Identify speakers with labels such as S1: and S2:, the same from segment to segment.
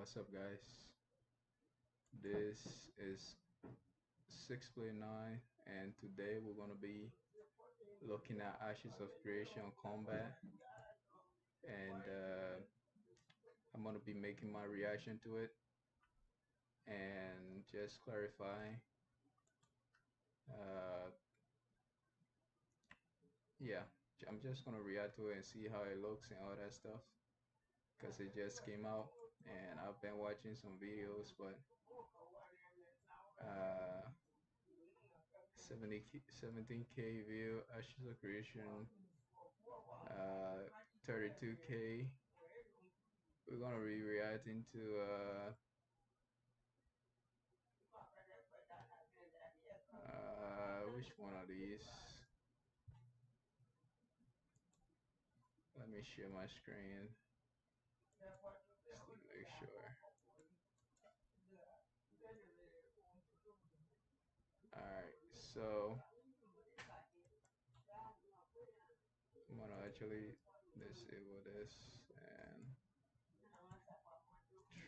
S1: What's up, guys? This is 6Play9, and today we're gonna be looking at Ashes of Creation combat, and I'm gonna be making my reaction to it and just clarifying. Uh, yeah, I'm just gonna react to it and see how it looks and all that stuff, because it just came out, and I've been watching some videos, but uh, 17K view Ashes of Creation, 32K. We're gonna be reacting to which one of these? Let me share my screen just to make sure. Alright, so I'm gonna actually disable this and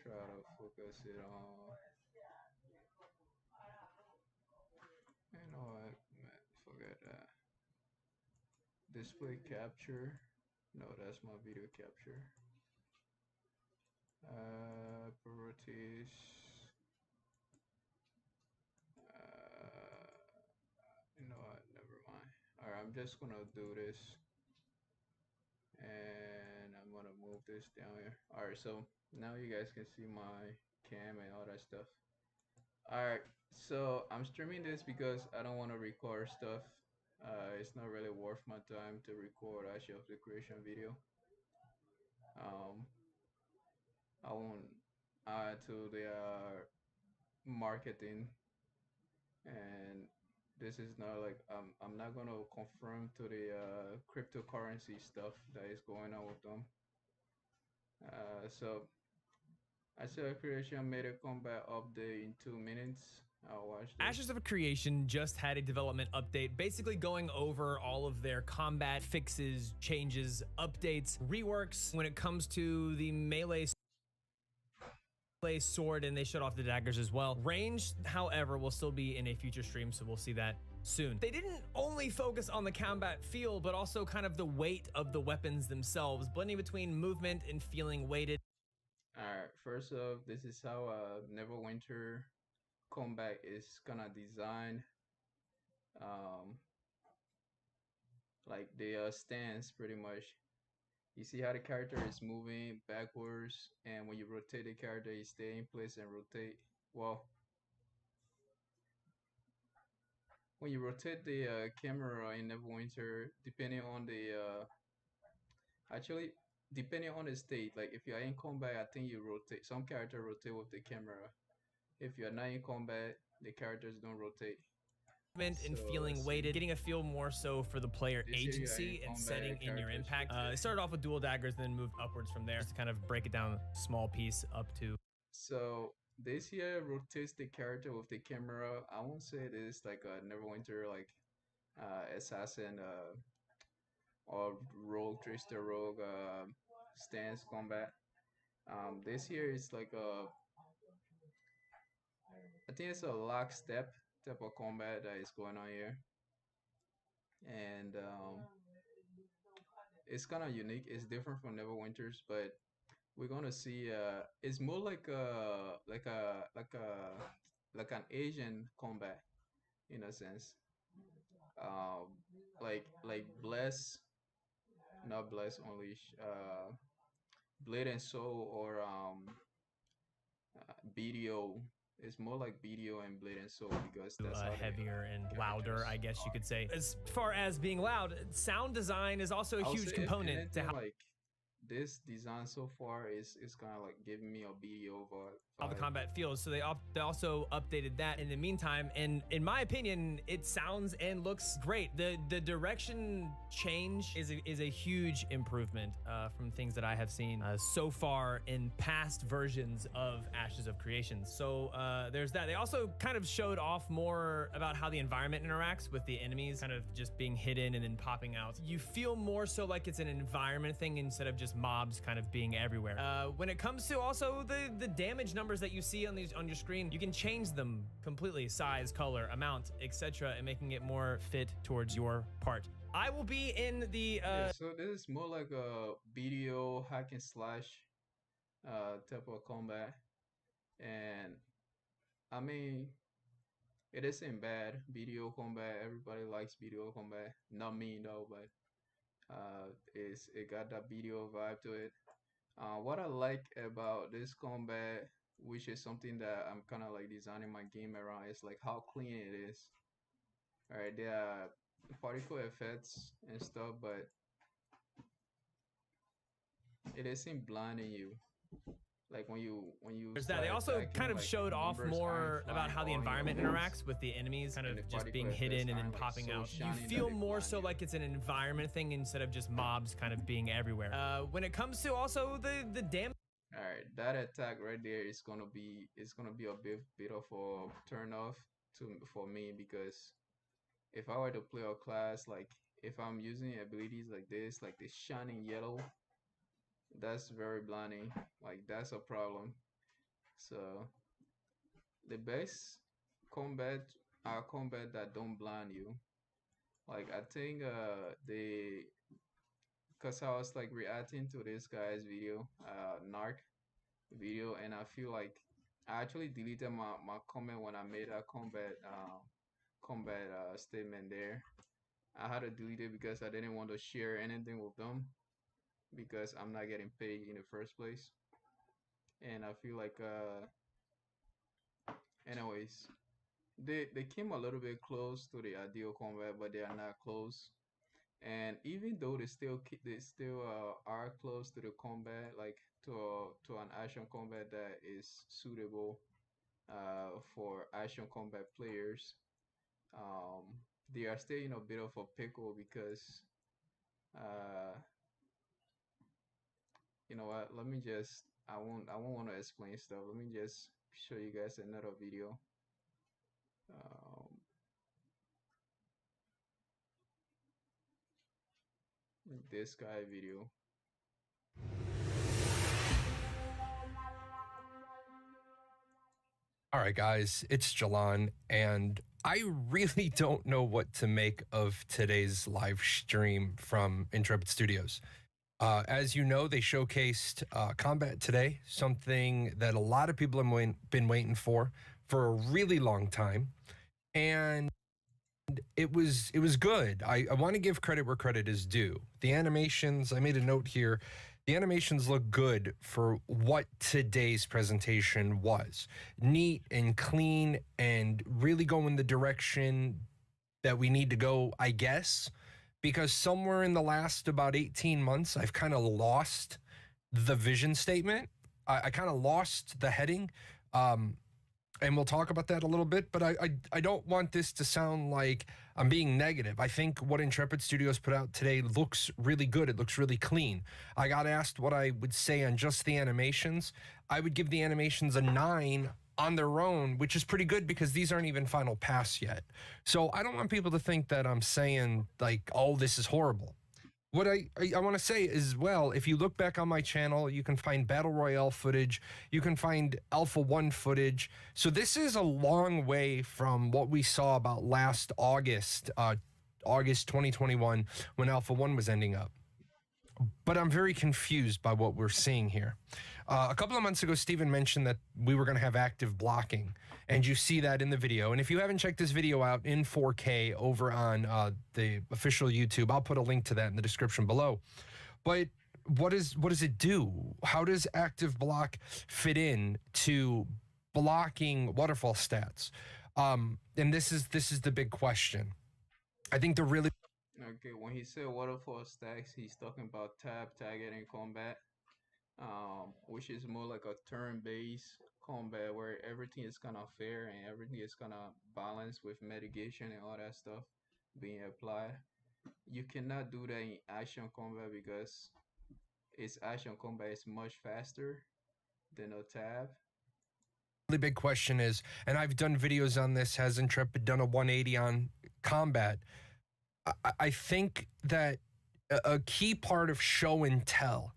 S1: try to focus it on. You know what? Man, forget that. Display capture. No, that's my video capture. Properties. You know what? Never mind. Alright, I'm just gonna do this, and I'm gonna move this down here. Alright, so now you guys can see my cam and all that stuff. Alright, so I'm streaming this because I don't want to record stuff. It's not really worth my time to record Ashes of the Creation video. Um, I won't add to the marketing, and this is not like I'm not gonna confirm to the cryptocurrency stuff that is going on with them. So Ashes of Creation made a combat update in 2 minutes. I'll watch this.
S2: Ashes of Creation just had a development update, basically going over all of their combat fixes, changes, updates, reworks when it comes to the melee sword, and they shut off the daggers as well. Range, however, will still be in a future stream, so we'll see that soon. They didn't only focus on the combat feel, but also kind of the weight of the weapons themselves, blending between movement and feeling weighted.
S1: Alright, first off, this is how Neverwinter combat is gonna design. Like the stance pretty much. You see how the character is moving backwards, and when you rotate the character, you stay in place and rotate. Well, when you rotate the camera in Neverwinter, depending on the actually depending on the state, like if you're in combat, I think you rotate. Some character rotate with the camera. If you're not in combat, the characters don't rotate.
S2: And feeling weighted, getting a feel more so for the player agency and setting in your impact. They started off with dual daggers, then moved upwards from there, just to kind of break it down small piece up to.
S1: So this here rotates the character with the camera. I won't say it is like a Neverwinter like assassin or rogue trickster rogue stance combat. This here is like a, I think it's a lockstep type of combat that is going on here, and it's kind of unique. It's different from Neverwinter's, but we're gonna see. It's more like like an Asian combat in a sense. Like Bless, not Bless Unleash. Blade and Soul or BDO. It's more like BDO and Blade and Soul because that's how
S2: heavier and louder, I guess you could say. As far as being loud, sound design is also a huge component to how,
S1: like, this design so far is kind of like giving me a BDO vibe.
S2: How the combat feels. So they also updated that in the meantime, and in my opinion, it sounds and looks great. The direction change is a huge improvement from things that I have seen so far in past versions of Ashes of Creation. So there's that. They also kind of showed off more about how the environment interacts with the enemies, kind of just being hidden and then popping out. You feel more so like it's an environment thing instead of just mobs kind of being everywhere. When it comes to also the damage numbers that you see on your screen, you can change them completely, size, color, amount, etc., and making it more fit towards your part. I will be in the
S1: Yeah, so this is more like a video hack and slash type of combat, and I mean it isn't bad. Video combat, everybody likes video combat. Not me though, but it got that video vibe to it. What I like about this combat, which is something that I'm kind of like designing my game around, is like how clean it is. All right, there are particle effects and stuff, but it isn't blinding you. Like when you
S2: there's that.
S1: start
S2: They also
S1: attacking,
S2: kind of
S1: like
S2: showed off
S1: numbers
S2: more
S1: aren't
S2: about
S1: flying
S2: how the
S1: all in your
S2: environment
S1: face,
S2: interacts with the enemies, kind
S1: and
S2: of
S1: the
S2: just being
S1: particle
S2: hidden
S1: effects
S2: and then
S1: aren't like
S2: popping
S1: so
S2: out. You
S1: shiny that
S2: feel
S1: they
S2: more
S1: blind
S2: so
S1: you.
S2: like it's an environment thing instead of just mobs kind of being everywhere. When it comes to also the damage.
S1: All right, that attack right there is gonna be a bit of a turn off for me, because if I were to play a class, like if I'm using abilities like this, like this shining yellow, that's very blinding. Like that's a problem. So the best combat are combat that don't blind you. Like I think the cause I was like reacting to this guy's video, Narc video, and I feel like I actually deleted my comment when I made a combat statement there. I had to delete it because I didn't want to share anything with them, because I'm not getting paid in the first place. And I feel like anyways, they came a little bit close to the ideal combat, but they are not close. And even though they still are close to the combat, like to an action combat that is suitable for action combat players, um, they are still in a bit of a pickle, because uh, you know what? Let me just I won't want to explain stuff. Let me just show you guys another video. Um, this guy video.
S3: All right, guys, it's Jalan, and I really don't know what to make of today's live stream from Intrepid Studios. As you know, they showcased combat today, something that a lot of people have been waiting for a really long time, and it was good. I want to give credit where credit is due. The animations, I made a note here. The animations look good for what today's presentation was. Neat and clean and really go in the direction that we need to go, I guess, because somewhere in the last about 18 months, I've kind of lost the vision statement. I kind of lost the heading. And we'll talk about that a little bit, but I don't want this to sound like I'm being negative. I think what Intrepid Studios put out today looks really good. It looks really clean. I got asked what I would say on just the animations. I would give the animations a 9 on their own, which is pretty good because these aren't even final pass yet. So I don't want people to think that I'm saying like, oh, this is horrible. What I want to say is, well, if you look back on my channel, you can find Battle Royale footage. You can find Alpha 1 footage. So this is a long way from what we saw about last August, August 2021, when Alpha 1 was ending up. But I'm very confused by what we're seeing here. A couple of months ago, Steven mentioned that we were going to have active blocking, and you see that in the video. And if you haven't checked this video out in 4K over on the official YouTube, I'll put a link to that in the description below. But what does it do? How does active block fit in to blocking waterfall stats? And this is the big question. I think the really
S1: Okay, when he said waterfall stacks, he's talking about targeting combat, which is more like a turn-based combat where everything is kind of fair and everything is kind of balanced with mitigation and all that stuff being applied. You cannot do that in action combat because its action combat is much faster than a tab.
S3: really big question is, and I've done videos on this, has Intrepid done a 180 on combat? I think that a key part of show and tell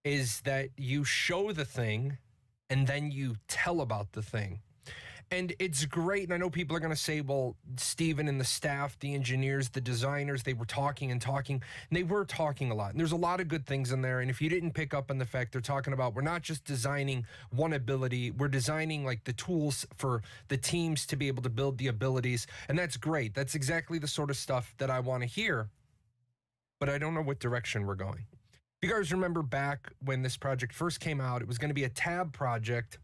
S3: is that you show the thing and then you tell about the thing. And it's great. And I know people are going to say, well, Steven and the staff, the engineers, the designers, they were talking and talking, and they were talking a lot. And there's a lot of good things in there. And if you didn't pick up on the fact, they're talking about we're not just designing one ability, we're designing like the tools for the teams to be able to build the abilities. And that's great. That's exactly the sort of stuff that I want to hear. But I don't know what direction we're going. You guys remember back when this project first came out, it was going to be a tab project,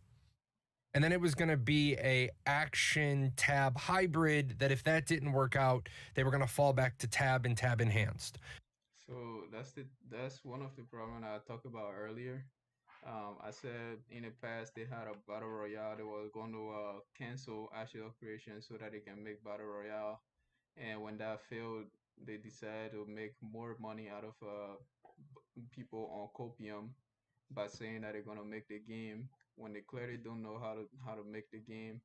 S3: and then it was going to be a action tab hybrid that if that didn't work out, they were going to fall back to tab and tab enhanced.
S1: So that's one of the problem I talked about earlier. I said in the past they had a battle royale. They were going to cancel Actual Creation so that they can make battle royale. And when that failed, they decided to make more money out of people on Copium by saying that they're gonna make the game when they clearly don't know how to make the game,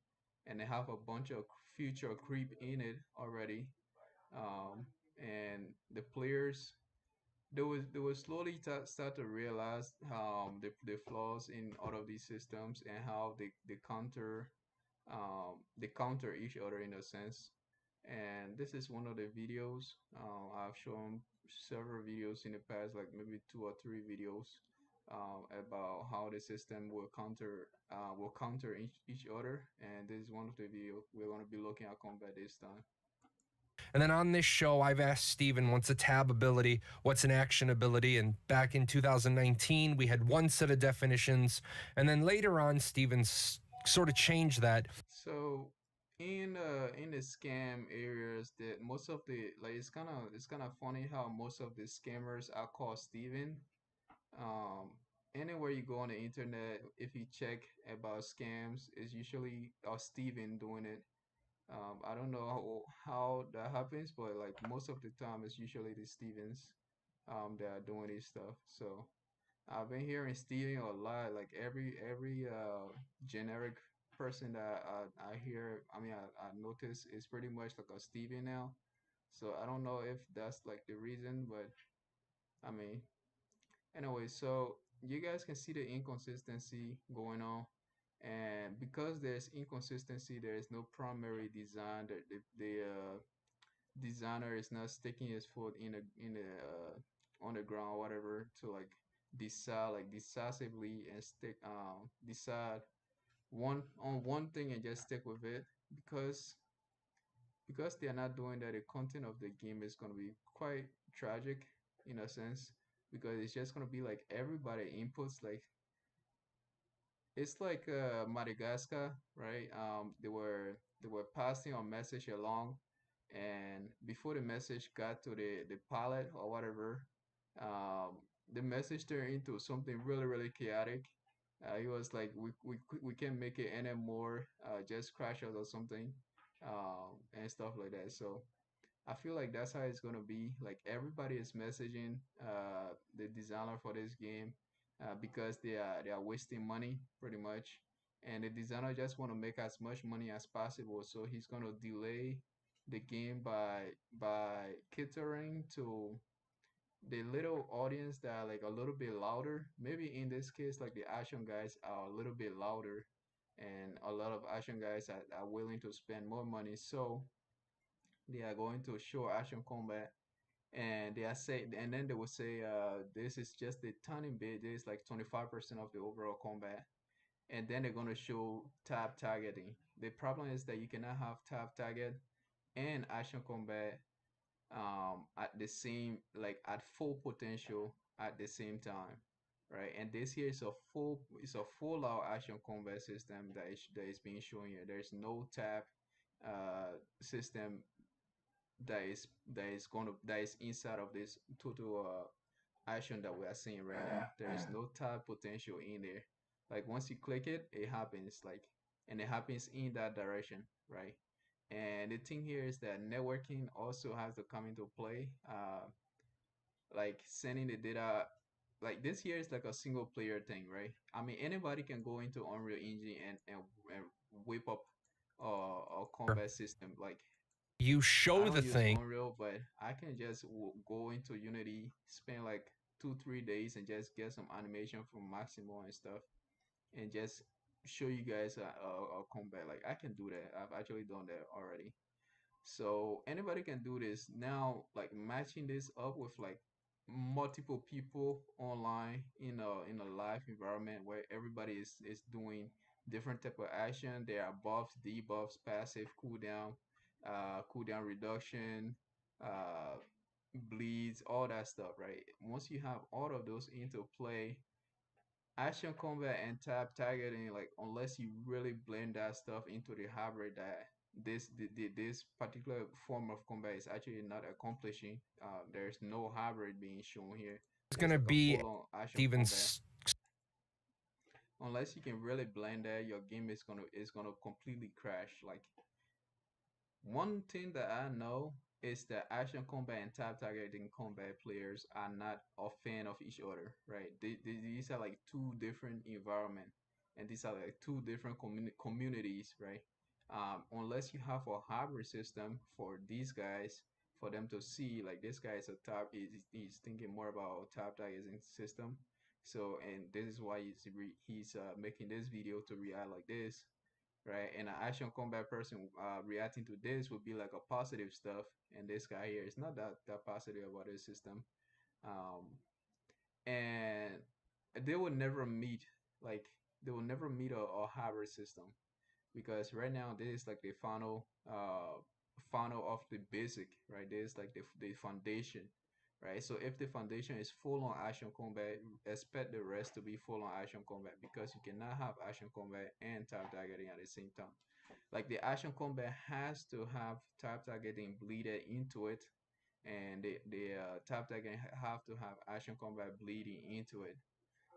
S1: and they have a bunch of future creep in it already. And the players they will slowly start to realize the flaws in all of these systems and how they counter each other in a sense. And this is one of the videos. I've shown several videos in the past, like maybe 2 or 3 videos, about how the system will counter each other. And this is one of the videos we're going to be looking at combat this time.
S3: And then on this show, I've asked Steven what's a tab ability, what's an action ability. And back in 2019, we had one set of definitions. And then later on, Steven's sort of changed that.
S1: So in the scam areas, that most of the like it's kind of funny how most of the scammers are called Steven. Um, Anywhere you go on the internet, if you check about scams, it's usually Steven doing it. I don't know how that happens, but like most of the time, it's usually the Stevens that are doing this stuff. So I've been hearing Steven a lot. Like every generic person that I hear, I notice is pretty much like a Steven now. So I don't know if that's like the reason, but I mean, anyway, so you guys can see the inconsistency going on. And because there's inconsistency, there is no primary design. The designer is not sticking his foot on the ground, whatever, to like decide like decisively and decide one thing and just stick with it. Because they are not doing that, the content of the game is going to be quite tragic in a sense, because it's just going to be like everybody inputs, like it's like Madagascar, right? They were passing a message along, and before the message got to the pilot or whatever, um, the message turned into something really really chaotic. He was like, we can't make it anymore. Just crash out or something, and stuff like that. So I feel like that's how it's gonna be. Like everybody is messaging the designer for this game because they are wasting money pretty much, and the designer just want to make as much money as possible. So he's gonna delay the game by catering to the little audience that are like a little bit louder. Maybe in this case, like the action guys are a little bit louder, and a lot of action guys are willing to spend more money. So they are going to show action combat, and then they will say this is just a tiny bit, this is like 25% of the overall combat, and then they're going to show tab targeting. The problem is that you cannot have tab target and action combat at the same, like at full potential at the same time, right? And this here is a full out action combat system that is being shown here. There's no tab system that is inside of this total action that we are seeing right now. There is no tab potential in there. Like once you click it, it happens, like, and it happens in that direction, right? And the thing here is that networking also has to come into play. Like sending the data, like this here is like a single player thing, right? I mean, anybody can go into Unreal Engine and whip up a combat system. Like
S3: You
S1: I
S3: show
S1: don't
S3: the
S1: use
S3: thing.
S1: Unreal, but I can just go into Unity, spend like 2 3 days and just get some animation from Maximo and stuff, and just show you guys a combat. Like I can do that. I've actually done that already. So anybody can do this now. Like matching this up with like multiple people online in a live environment where everybody is doing different type of action. There are buffs, debuffs, passive cooldown, cooldown reduction, uh, bleeds, all that stuff, right? Once you have all of those into play, action combat and tab targeting, like unless you really blend that stuff into the hybrid that this particular form of combat is actually not accomplishing. There's no hybrid being shown here.
S3: It's
S1: There's
S3: gonna
S1: like a
S3: be
S1: full-on action
S3: even
S1: combat. Unless you can really blend that, your game is gonna completely crash. Like one thing that I know is that action combat and tab targeting combat players are not a fan of each other, right? These are like two different environment, and these are like two different communities, right? Unless you have a hybrid system for these guys, for them to see like this guy is a tab, he's thinking more about a tab targeting system. So, and this is why he's making this video to react like this, right? And an action combat person reacting to this would be like a positive stuff, and this guy here is not that positive about his system. Um, and they will never meet, like they will never meet a hybrid system, because right now this is like the final of the basic, right? This is like the foundation, right? So if the foundation is full on action combat, expect the rest to be full on action combat, because you cannot have action combat and tab targeting at the same time. Like the action combat has to have tab targeting bleeded into it, and the tab targeting have to have action combat bleeding into it.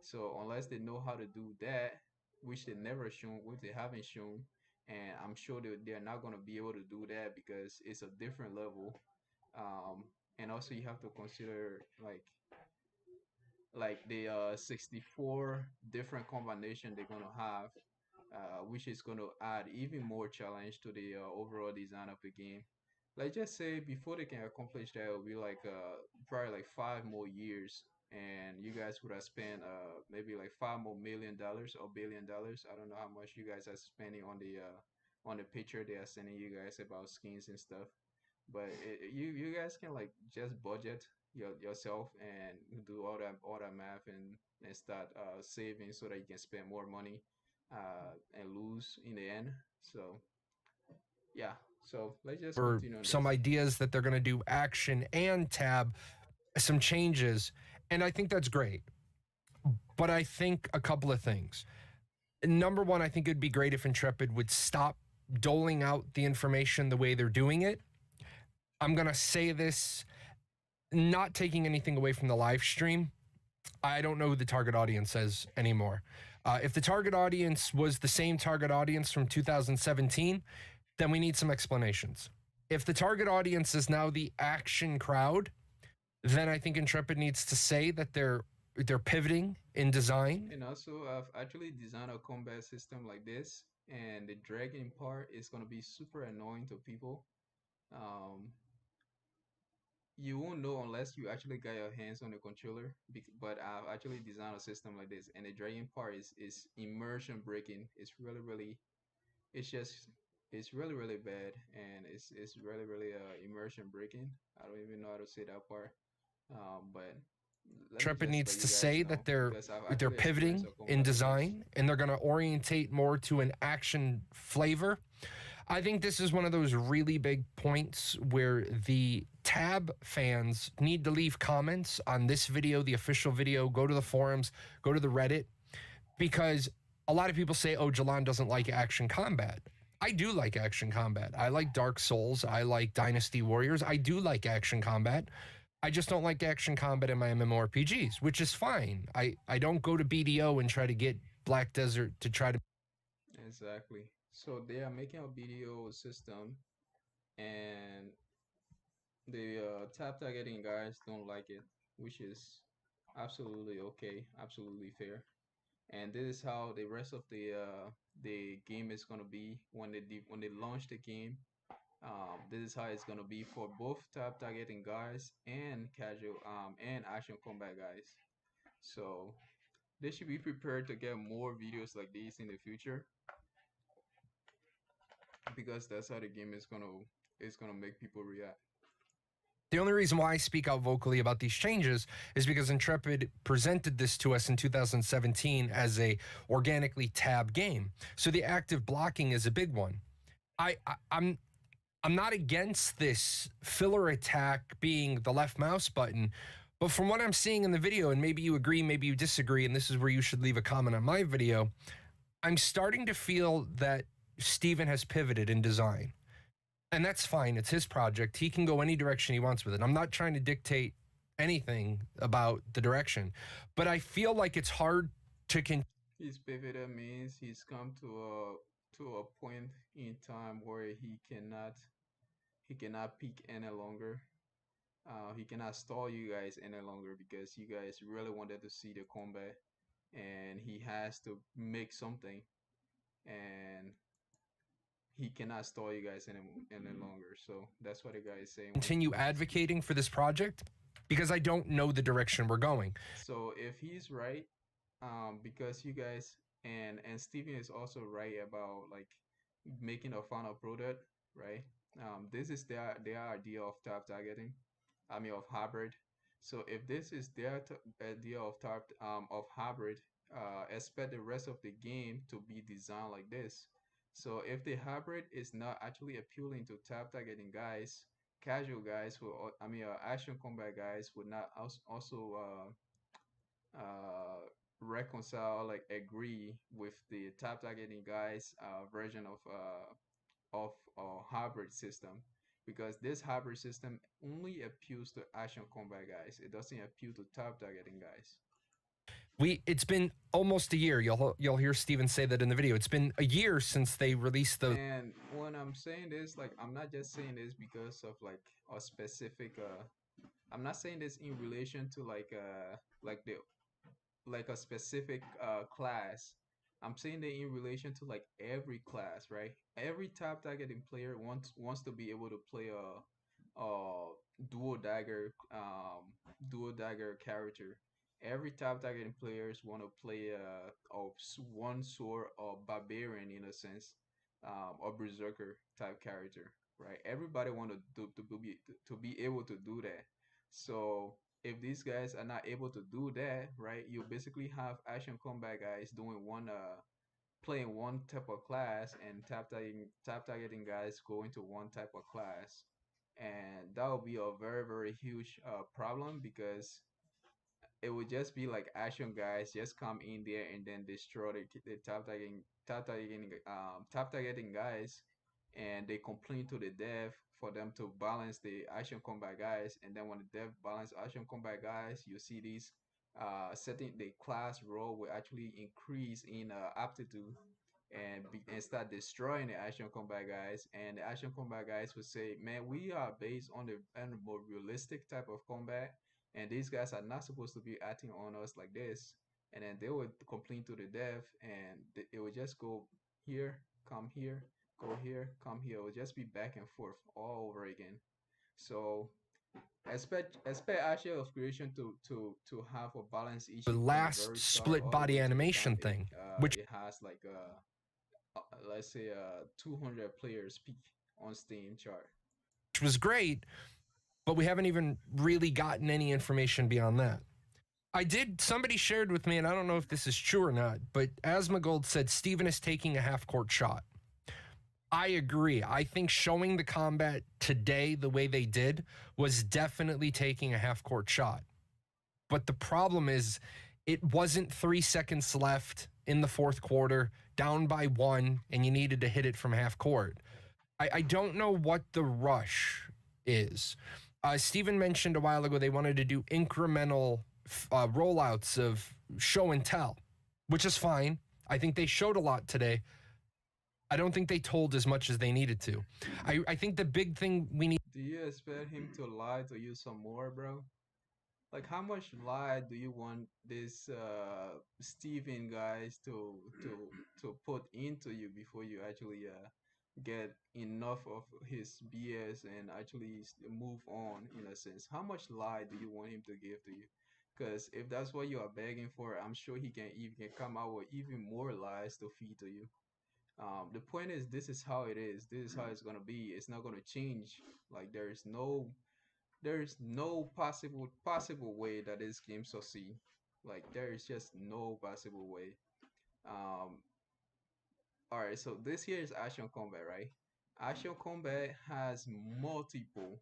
S1: So unless they know how to do that, which they never shown, which they haven't shown, and I'm sure they're not gonna be able to do that because it's a different level. And also you have to consider like the 64 different combination they're gonna have, which is going to add even more challenge to the overall design of the game. Like just say before they can accomplish that, it'll be like probably like 5 more years, and you guys would have spent maybe like $5 more million or $1 billion. I don't know how much you guys are spending on the picture they are sending you guys about skins and stuff. But you guys can like just budget yourself and do all that math and start saving so that you can spend more money and lose in the end. So yeah, so let's just
S3: for
S1: continue on
S3: some
S1: this.
S3: ideas that they're gonna do action and tab, some changes, and I think that's great. But I think a couple of things. Number one, I think it'd be great if Intrepid would stop doling out the information the way they're doing it. I'm going to say this, not taking anything away from the live stream. I don't know who the target audience is anymore. If the target audience was the same target audience from 2017, then we need some explanations. If the target audience is now the action crowd, then I think Intrepid needs to say that they're pivoting in design.
S1: And also, I've actually designed a combat system like this, and the dragging part is gonna be super annoying to people. Um, you won't know unless you actually got your hands on the controller. But I've actually designed a system like this, and the dragging part is immersion breaking. It's just it's really bad, and it's really immersion breaking. I don't even know how to say that part. But let me
S3: Intrepid
S1: just let
S3: needs
S1: you
S3: to
S1: guys
S3: say
S1: know
S3: that they're
S1: because I've actually experienced
S3: pivoting
S1: a
S3: in
S1: combat like this.
S3: design and they're going to orientate more to an action flavor. I think this is one of those really big points where the tab fans need to leave comments on this video, the official video, go to the forums, go to the Reddit, because a lot of people say, oh, Jalan doesn't like action combat. I do like action combat. I like Dark Souls. I like Dynasty Warriors. I do like action combat. I just don't like action combat in my MMORPGs, which is fine. I don't go to BDO and try to get Black Desert to try to.
S1: Exactly. So they are making a BDO system, and the tab targeting guys don't like it, which is absolutely okay, absolutely fair. And this is how the rest of the game is gonna be when they launch the game. This is how it's gonna be for both tap targeting guys and casual and action combat guys. So they should be prepared to get more videos like these in the future because that's how the game is gonna make people react.
S3: The only reason why I speak out vocally about these changes is because Intrepid presented this to us in 2017 as a organically tab game. So the active blocking is a big one. I'm not against this filler attack being the left mouse button, but from what I'm seeing in the video, and maybe you agree, maybe you disagree, and this is where you should leave a comment on my video, I'm starting to feel that Steven has pivoted in design. And that's fine. It's his project. He can go any direction he wants with it. I'm not trying to dictate anything about the direction, but I feel like it's hard to
S1: His pivotal means he's come to a point in time where he cannot peak any longer. He cannot stall you guys any longer because you guys really wanted to see the combat, and he has to make something, and he cannot stall you guys any longer. So that's what the guy is saying.
S3: continue advocating for this project because I don't know the direction we're going.
S1: So if he's right, because you guys and Steven is also right about like making a final product, right? This is their idea of tap targeting. I mean of hybrid. So if this is their idea of hybrid, expect the rest of the game to be designed like this. So if the hybrid is not actually appealing to tap targeting guys, casual guys who I mean action combat guys would not also reconcile like agree with the tap targeting guys version of hybrid system, because this hybrid system only appeals to action combat guys. It doesn't appeal to tap targeting guys.
S3: It's been almost a year. You'll hear Steven say that in the video. It's been a year since they released those.
S1: And when I'm saying this, like I'm not just saying this because of like a specific I'm not saying this in relation to like the like a specific class. I'm saying that in relation to like every class, right? Every tap targeting player wants to be able to play a dual dagger character. Every tap targeting players want to play one sword or barbarian in a sense, or berserker type character, right? Everybody want to be able to do that. So if these guys are not able to do that, right, you basically have action combat guys doing one playing one type of class, and tap targeting guys going to one type of class, and that would be a very very huge problem, because it would just be like action guys just come in there and then destroy the tap targeting guys, and they complain to the dev for them to balance the action combat guys, and then when the dev balance action combat guys, you see these setting the class role will actually increase in aptitude, and start destroying the action combat guys, and the action combat guys would say, man, we are based on the more realistic type of combat, and these guys are not supposed to be acting on us like this. And then they would complain to the dev, and it would just go here, come here, go here, come here. It would just be back and forth all over again. So expect Ashes of Creation to have a balance issue
S3: The
S1: from the
S3: last
S1: very start
S3: split
S1: all the
S3: body
S1: way to the
S3: animation
S1: time
S3: thing, which
S1: it has like let's say 200 players peak on Steam chart.
S3: was great, but we haven't even really gotten any information beyond that. Somebody shared with me, and I don't know if this is true or not, but Asmongold said Steven is taking a half court shot. I agree. I think showing the combat today the way they did was definitely taking a half court shot. But the problem is, it wasn't 3 seconds left in the fourth quarter, down by 1, and you needed to hit it from half court. I don't know what the rush is. Steven mentioned a while ago they wanted to do incremental rollouts of show and tell, which is fine. I think they showed a lot today. I don't think they told as much as they needed to. I think the big thing we need.
S1: Do you expect him to lie to you some more, bro? Like, how much lie do you want this Steven guys to put into you before you actually get enough of his BS and actually move on in a sense? How much lie do you want him to give to you? Because if that's what you are begging for, I'm sure he can even come out with even more lies to feed to you. The point is, this is how it is. This is how it's gonna be. It's not gonna change. Like there's no possible way that this game succeed. Like there is just no possible way. Um, all right, so this here is Action Combat, right? Action Combat has multiple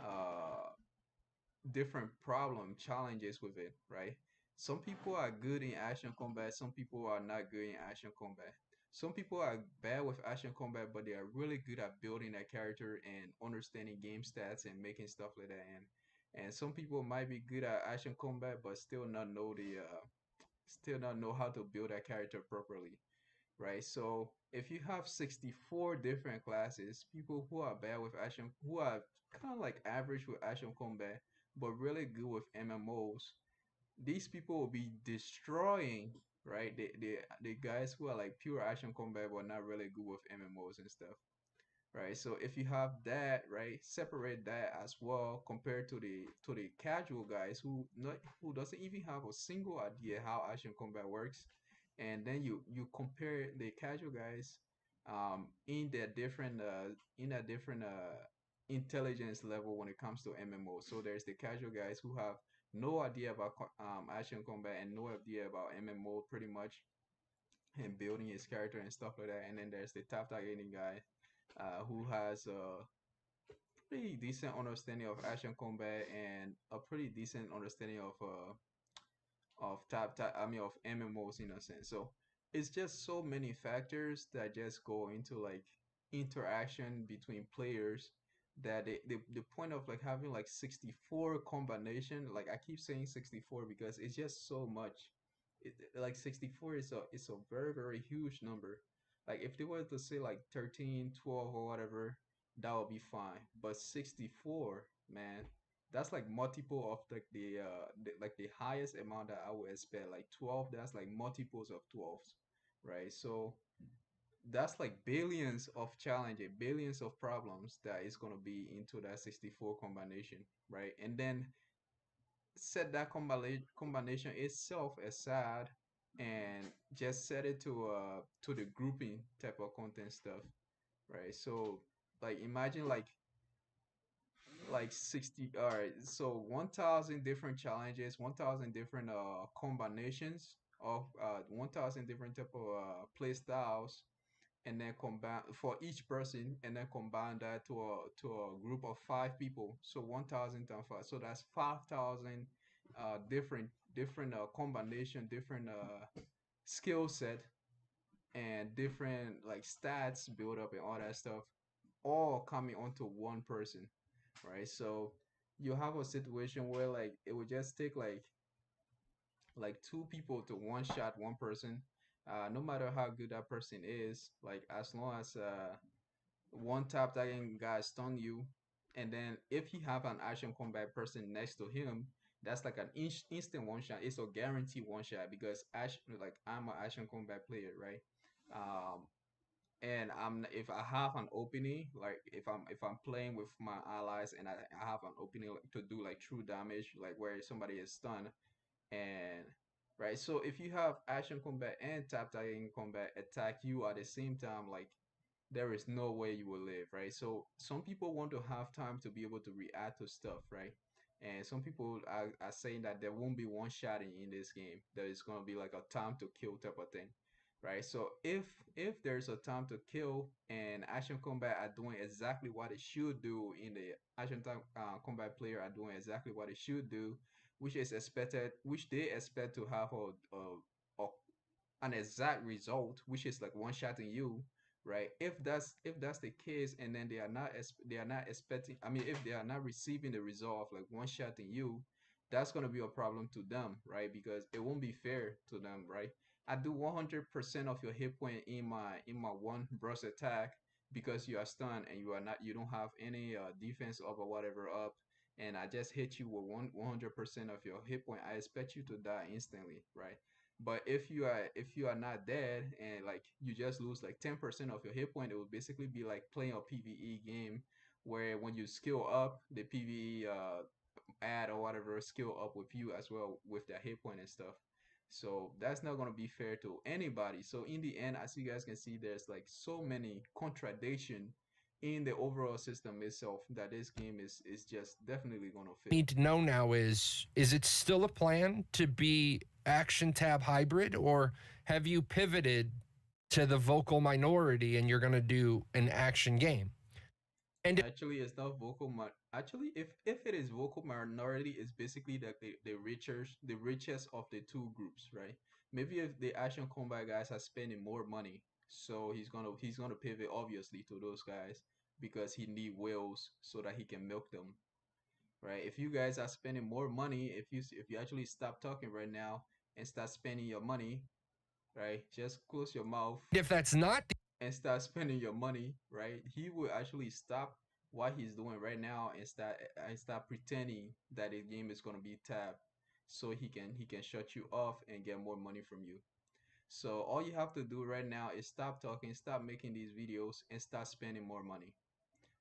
S1: uh, different problem challenges with it, right? Some people are good in Action Combat, some people are not good in Action Combat. Some people are bad with Action Combat, but they are really good at building a character and understanding game stats and making stuff like that. And some people might be good at Action Combat, but still not know how to build a character properly, right? So if you have 64 different classes, people who are bad with action, who are kind of like average with action combat, but really good with MMOs, these people will be destroying, right? The guys who are like pure action combat but not really good with MMOs and stuff, right? So if you have that, right, separate that as well compared to the casual guys who doesn't even have a single idea how action combat works, and then you compare the casual guys in their different intelligence level when it comes to MMO. So there's the casual guys who have no idea about action combat and no idea about MMO pretty much, and building his character and stuff like that. And then there's the top targeting guy who has a pretty decent understanding of action combat and a pretty decent understanding of of MMOs in a sense. So it's just so many factors that just go into like interaction between players that the point of like having like 64 combination, like I keep saying 64 because it's just so much. Like 64 is a very huge number. Like if they were to say like 13, 12 or whatever, that would be fine. But 64, man, that's like multiple of like the highest amount that I would expect. Like 12, that's like multiples of 12s, right? So that's like billions of challenges, billions of problems that is gonna be into that 64 combination, right? And then set that combination itself aside and just set it to the grouping type of content stuff, right? So like imagine like 60, all right, so 1000 different challenges, 1000 different combinations of 1000 different type of play styles, and then combine for each person, and then combine that to a group of 5 people, so 1000 times 5, so that's 5000 different combination, different skill set, and different like stats build up and all that stuff, all coming onto one person, right? So you have a situation where like it would just take like 2 people to one shot one person, no matter how good that person is, like as long as one tap tagging guy stun you, and then if he have an action combat person next to him, that's like an instant one shot. It's a guaranteed one shot because like I'm an action combat player, right? Um, and if I have an opening, like if I'm playing with my allies and I have an opening like, to do like true damage, like where somebody is stunned, and right, so if you have action combat and tap tagging combat attack you at the same time, like there is no way you will live, right? So some people want to have time to be able to react to stuff, right? And some people are saying that there won't be one shotting in this game. There is gonna be like a time to kill type of thing, right? So if there's a time to kill and action combat are doing exactly what it should do, in the action time combat player are doing exactly what it should do, which is expected, which they expect to have a an exact result, which is like one shotting you, right? If that's the case, and then they are not expecting. I mean, if they are not receiving the result of like one shotting you, that's gonna be a problem to them, right? Because it won't be fair to them, right? I do 100% of your hit point in my one burst attack because you are stunned and you don't have any defense up or whatever up, and I just hit you with 100% of your hit point. I expect you to die instantly, right? But if you are not dead and like you just lose like 10% of your hit point, it would basically be like playing a PvE game where when you skill up, the PvE add or whatever skill up with you as well with their hit point and stuff. So that's not gonna be fair to anybody. So in the end, as you guys can see, there's like so many contradiction in the overall system itself that this game is just definitely gonna fail.
S3: Need to know now is it still a plan to be action tab hybrid, or have you pivoted to the vocal minority and you're going to do an action game? And
S1: Actually, it's not actually, if it is vocal minority, it's basically like the richest of the two groups, right? Maybe if the action combat guys are spending more money, so he's gonna pivot obviously to those guys because he need whales so that he can milk them, right? If you guys are spending more money, if you actually stop talking right now and start spending your money, right? Just close your mouth
S3: if that's not
S1: and start spending your money, right? He will actually stop what he's doing right now and start pretending that the game is gonna be tapped, so he can shut you off and get more money from you. So all you have to do right now is stop talking, stop making these videos, and start spending more money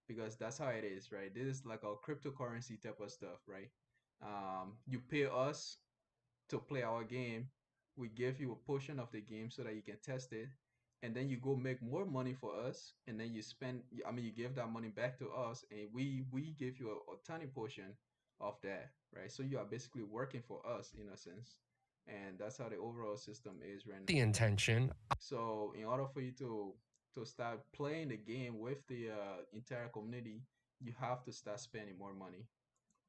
S1: because that's how it is, right? This is like a cryptocurrency type of stuff, right? You pay us to play our game. We give you a portion of the game so that you can test it, and then you go make more money for us, and then you spend. I mean, you give that money back to us, and we give you a tiny portion of that, right? So you are basically working for us in a sense, and that's how the overall system is right
S3: the
S1: now.
S3: intention,
S1: So in order for you to start playing the game with the entire community, you have to start spending more money.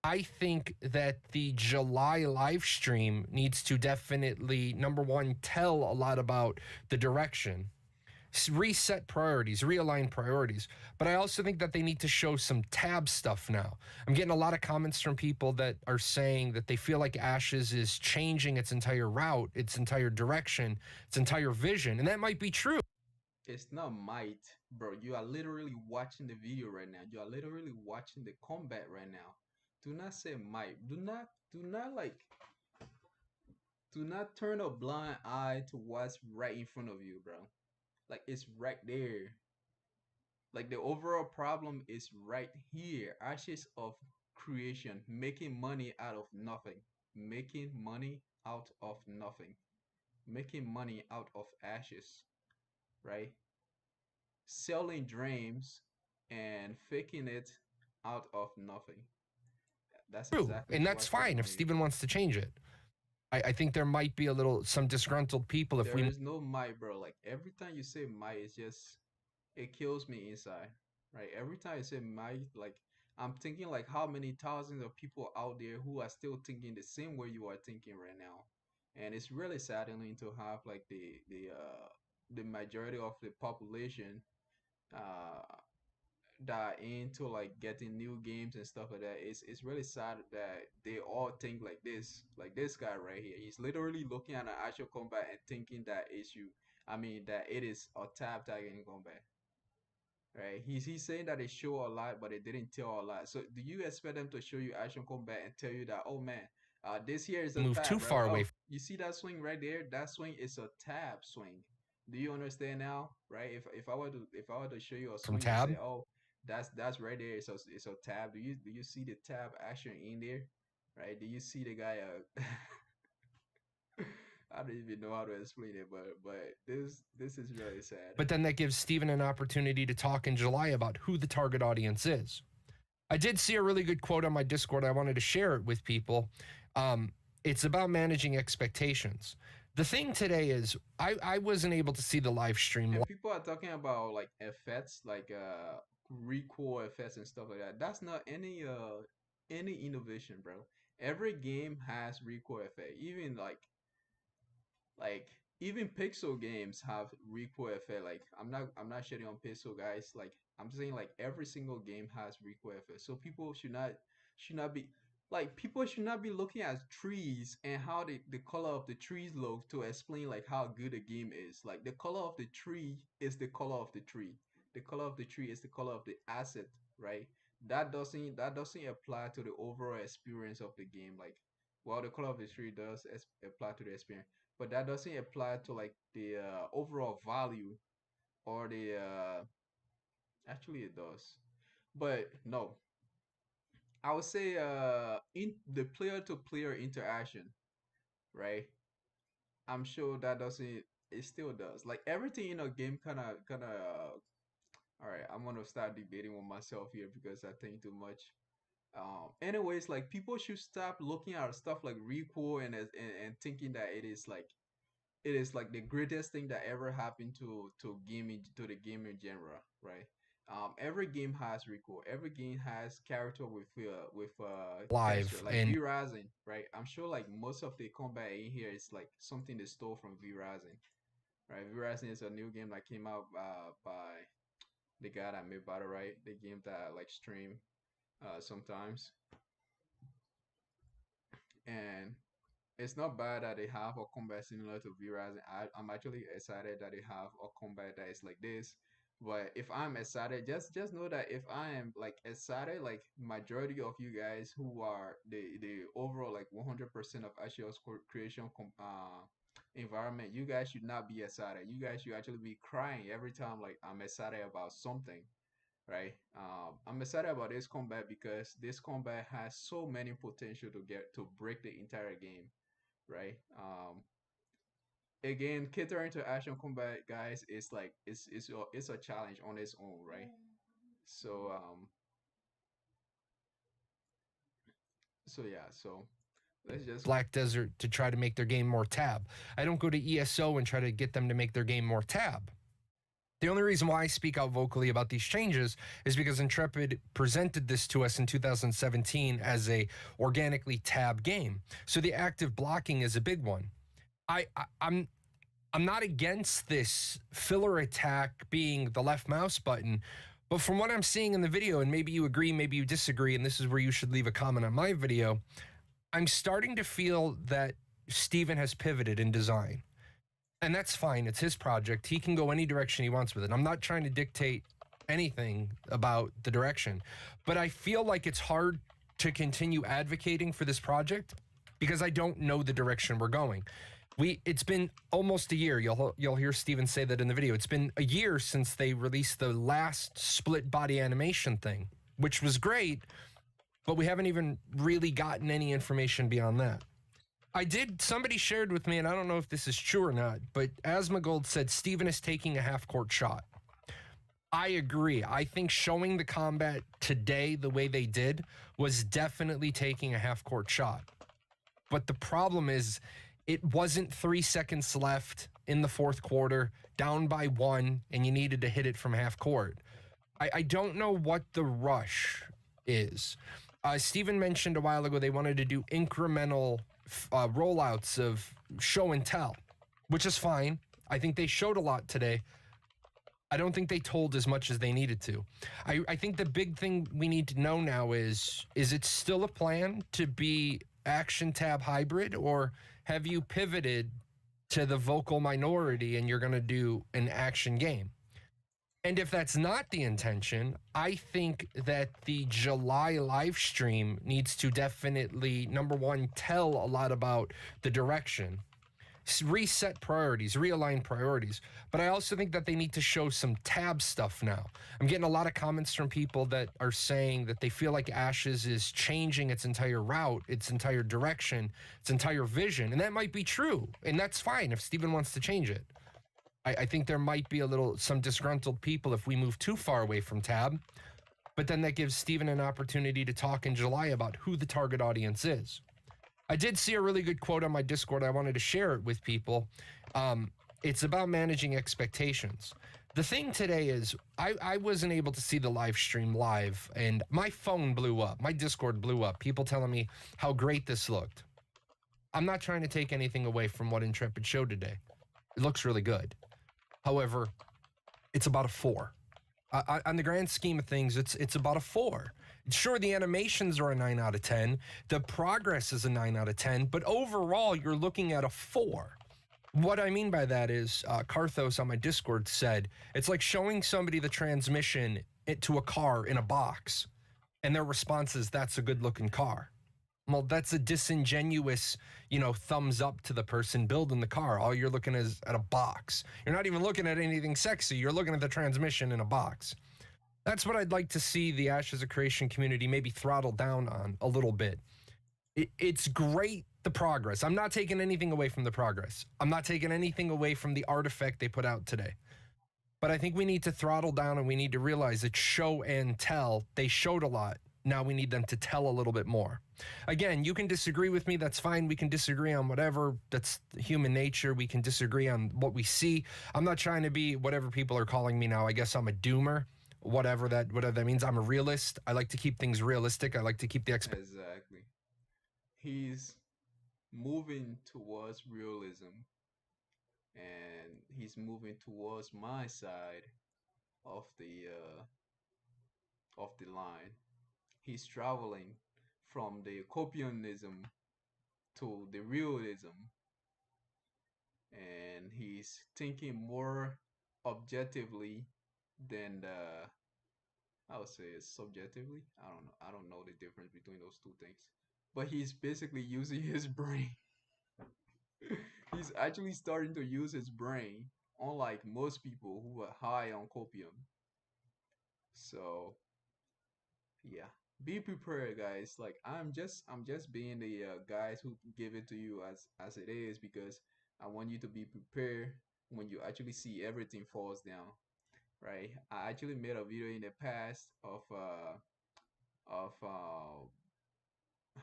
S3: I think that the July live stream needs to definitely, number one, tell a lot about the direction, reset priorities, realign priorities. But I also think that they need to show some tab stuff now. I'm getting a lot of comments from people that are saying that they feel like Ashes is changing its entire route, its entire direction, its entire vision. And that might be true.
S1: It's not might, bro. You are literally watching the video right now. You are literally watching the combat right now. Do not say might. Do not like do not turn a blind eye to what's right in front of you, bro. Like it's right there. Like the overall problem is right here. Ashes of creation, making money out of nothing. Making money out of nothing. Making money out of ashes, right? Selling dreams and faking it out of nothing. That's
S3: True.
S1: exactly
S3: And that's
S1: what's going
S3: fine if
S1: on here.
S3: Steven wants to change it. I think there might be some disgruntled people if
S1: There
S3: we
S1: is no might, bro. Like every time you say might, it's just it kills me inside, right? Every time I say might, like I'm thinking like how many thousands of people out there who are still thinking the same way you are thinking right now, and it's really saddening to have like the majority of the population uh that into like getting new games and stuff like that. It's really sad that they all think like this guy right here. He's literally looking at an actual combat and thinking that that it is a tab tagging combat. Right? He's saying that they show a lot, but they didn't tell a lot. So do you expect them to show you action combat and tell you that, oh man, this here is a
S3: move too
S1: tab, right?
S3: far away
S1: Oh, you see that swing right there? That swing is a tab swing. Do you understand now? Right? If I were to show you a
S3: from
S1: swing and say,
S3: tab?
S1: oh, that's right there. It's a tab. Do you see the tab action in there? Right? Do you see the guy? I don't even know how to explain it, but this is really sad.
S3: But then that gives Steven an opportunity to talk in July about who the target audience is. I did see a really good quote on my Discord. I wanted to share it with people. It's about managing expectations. The thing today is, I wasn't able to see the live stream.
S1: And people are talking about like effects, like recoil effects and stuff like that. That's not any innovation, bro. Every game has recoil effect. Like even pixel games have recoil effect. Like I'm not shitting on pixel guys. Like I'm saying like every single game has recoil effect. So people should not be like people should not be looking at trees and how the color of the trees look to explain like how good a game is. Like the color of the tree is the color of the tree. The color of the tree is the color of the asset, right? That doesn't apply to the overall experience of the game. Like well, the color of the tree does apply to the experience, but that doesn't apply to like the overall value or the actually it does, but no, I would say in the player to player interaction, right? I'm sure that doesn't, it still does. Like everything in a game kind of all right, I'm gonna start debating with myself here because I think too much. Anyways, like people should stop looking at stuff like recoil and thinking that it is like the greatest thing that ever happened to gaming, to the gaming genre, right? Every game has recoil. Every game has character with texture,
S3: Live
S1: like
S3: and
S1: V Rising, right? I'm sure like most of the combat in here is like something they stole from V Rising, right? V Rising is a new game that came out by the guy that made Battle Right, the game that I like stream sometimes, and it's not bad that they have a combat similar to V Rising. I'm actually excited that they have a combat that is like this. But if I'm excited, just know that if I am like excited, like majority of you guys who are the overall like 100% of Ashiel's creation environment, you guys should not be excited. You guys should actually be crying every time like I'm excited about something, right? I'm excited about this combat because this combat has so many potential to get to break the entire game, right? Again, catering to action combat, guys, is like it's a challenge on its own, right? So so yeah, so let's just
S3: Black Desert to try to make their game more tab. I don't go to ESO and try to get them to make their game more tab. The only reason why I speak out vocally about these changes is because Intrepid presented this to us in 2017 as a organically tab game. So the active blocking is a big one. I'm not against this filler attack being the left mouse button, but from what I'm seeing in the video, and maybe you agree, maybe you disagree, and this is where you should leave a comment on my video, I'm starting to feel that Steven has pivoted in design. And that's fine. It's his project. He can go any direction he wants with it. I'm not trying to dictate anything about the direction, but I feel like it's hard to continue advocating for this project because I don't know the direction we're going. It's been almost a year. You'll hear Steven say that in the video. It's been a year since they released the last split body animation thing, which was great, but we haven't even really gotten any information beyond that. Somebody shared with me, and I don't know if this is true or not, but Asmongold said Steven is taking a half-court shot. I agree. I think showing the combat today the way they did was definitely taking a half-court shot. But the problem is, it wasn't 3 seconds left in the fourth quarter, down by 1, and you needed to hit it from half court. I don't know what the rush is. Steven mentioned a while ago they wanted to do incremental rollouts of show and tell, which is fine. I think they showed a lot today. I don't think they told as much as they needed to. I think the big thing we need to know now is it still a plan to be action tab hybrid, or have you pivoted to the vocal minority and you're going to do an action game? And if that's not the intention, I think that the July live stream needs to definitely, number one, tell a lot about the direction, reset priorities, realign priorities. But I also think that they need to show some tab stuff now. I'm getting a lot of comments from people that are saying that they feel like Ashes is changing its entire route, its entire direction, its entire vision. And that might be true. And that's fine if Steven wants to change it. I think there might be some disgruntled people if we move too far away from tab, but then that gives Steven an opportunity to talk in July about who the target audience is. I did see a really good quote on my Discord. I wanted to share it with people. It's about managing expectations. The thing today is I wasn't able to see the live stream live, and my phone blew up. My Discord blew up. People telling me how great this looked. I'm not trying to take anything away from what Intrepid showed today. It looks really good. However, it's about a 4. On the grand scheme of things, it's about a 4. Sure, the animations are a 9 out of 10. The progress is a 9 out of 10. But overall, you're looking at a 4. What I mean by that is, Karthos on my Discord said, it's like showing somebody the transmission to a car in a box. And their response is, that's a good-looking car. Well, that's a disingenuous, thumbs up to the person building the car. All you're looking at a box. You're not even looking at anything sexy. You're looking at the transmission in a box. That's what I'd like to see the Ashes of Creation community maybe throttle down on a little bit. It's great, the progress. I'm not taking anything away from the progress. I'm not taking anything away from the artifact they put out today. But I think we need to throttle down and we need to realize that show and tell, they showed a lot. Now we need them to tell a little bit more. Again, you can disagree with me. That's fine. We can disagree on whatever. That's human nature. We can disagree on what we see. I'm not trying to be whatever people are calling me now. I guess I'm a doomer, whatever that means. I'm a realist. I like to keep things realistic. I like to keep the expectations.
S1: Exactly. He's moving towards realism, and he's moving towards my side of the line. He's traveling from the copianism to the realism, and he's thinking more objectively than I would say subjectively. I don't know. I don't know the difference between those two things. But he's basically using his brain. He's actually starting to use his brain, unlike most people who are high on copium. So yeah, be prepared, guys. Like I'm just being the guys who give it to you as it is because I want you to be prepared when you actually see everything falls down. Right? I actually made a video in the past of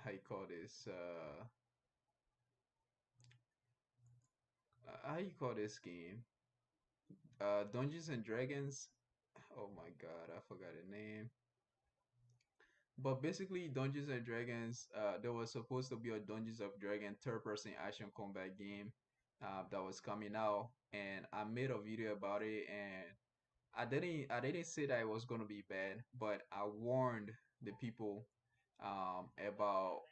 S1: how you call this how you call this game, Dungeons and Dragons. Oh my god, I forgot the name. But basically, Dungeons and Dragons, there was supposed to be a Dungeons of Dragon third-person action combat game that was coming out, and I made a video about it, and I didn't say that it was gonna be bad, but I warned the people about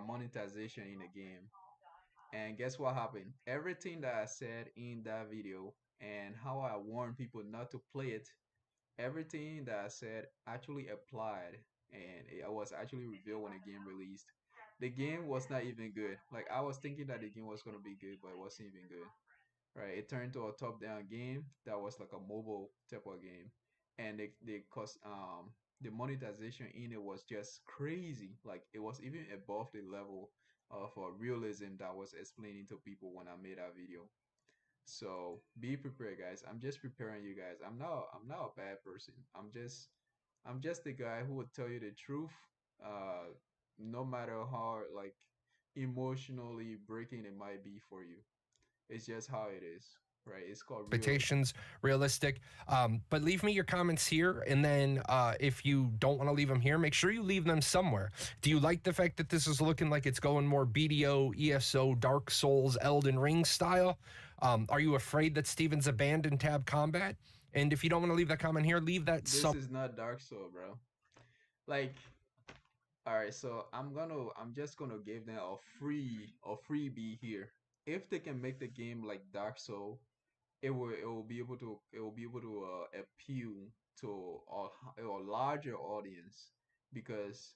S1: monetization in the game. And guess what happened? Everything that I said in that video and how I warned people not to play it, everything that I said actually applied, and it was actually revealed when the game released. The game was not even good. Like I was thinking that the game was gonna be good, but it wasn't even good. Right? It turned to a top-down game that was like a mobile type of game, and they cost the monetization in it was just crazy. Like it was even above the level of realism that I was explaining to people when I made that video. So be prepared, guys. I'm just preparing you guys. I'm not a bad person. I'm just the guy who would tell you the truth, uh, no matter how like emotionally breaking it might be for you. It's just how it is, right? It's called realism.
S3: Expectations, realistic. But leave me your comments here, and then if you don't want to leave them here, make sure you leave them somewhere. Do you like the fact that this is looking like it's going more BDO, ESO, Dark Souls, Elden Ring style? Are you afraid that Steven's abandoned tab combat? And if you don't want to leave that comment here, leave that
S1: This is not Dark Soul, bro. Like, all right, so I'm just gonna give them a freebie here. If they can make the game like Dark Soul, it will be able to appeal to a larger audience because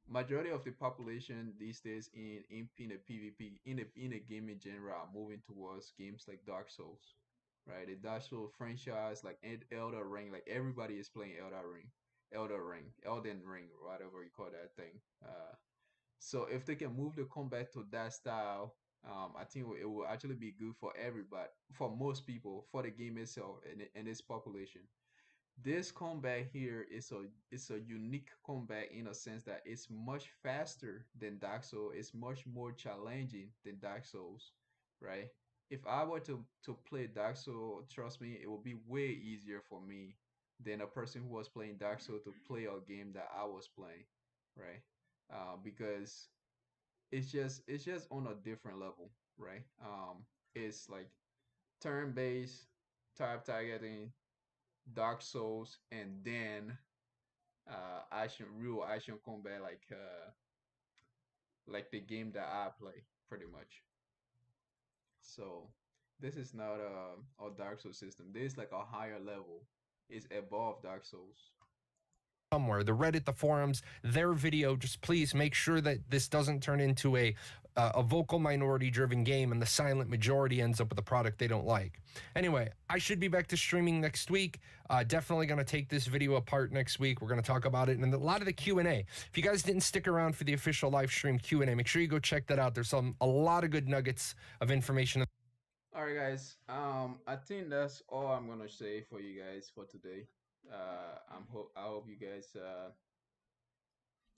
S1: majority of the population these days in the PvP in the gaming genre are moving towards games like Dark Souls, right? The Dark Souls franchise, like Elder Ring, like everybody is playing Elden Ring, whatever you call that thing. So if they can move the combat to that style, I think it will actually be good for everybody, for most people, for the game itself and its population. This combat here is a unique combat in a sense that it's much faster than Dark Souls. It's much more challenging than Dark Souls, right? If I were to play Dark Souls, trust me, it would be way easier for me than a person who was playing Dark Souls to play a game that I was playing, right? Because it's just on a different level, right? It's like turn-based type targeting, Dark Souls, and then real action combat like the game that I play pretty much. So this is not a Dark Souls system. This is like a higher level. It's above Dark Souls.
S3: somewhere, the Reddit, the forums, their video. Just please make sure that this doesn't turn into a vocal minority driven game and the silent majority ends up with a product they don't like. Anyway, I should be back to streaming next week. Definitely going to take this video apart next week. We're going to talk about it and a lot of the Q&A. If you guys didn't stick around for the official live stream Q&A, make sure you go check that out. There's a lot of good nuggets of information.
S1: All right, guys. I think that's all I'm gonna say for you guys for today. I hope you guys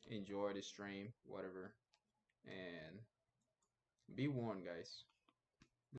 S1: enjoy the stream, whatever, and be warned, guys.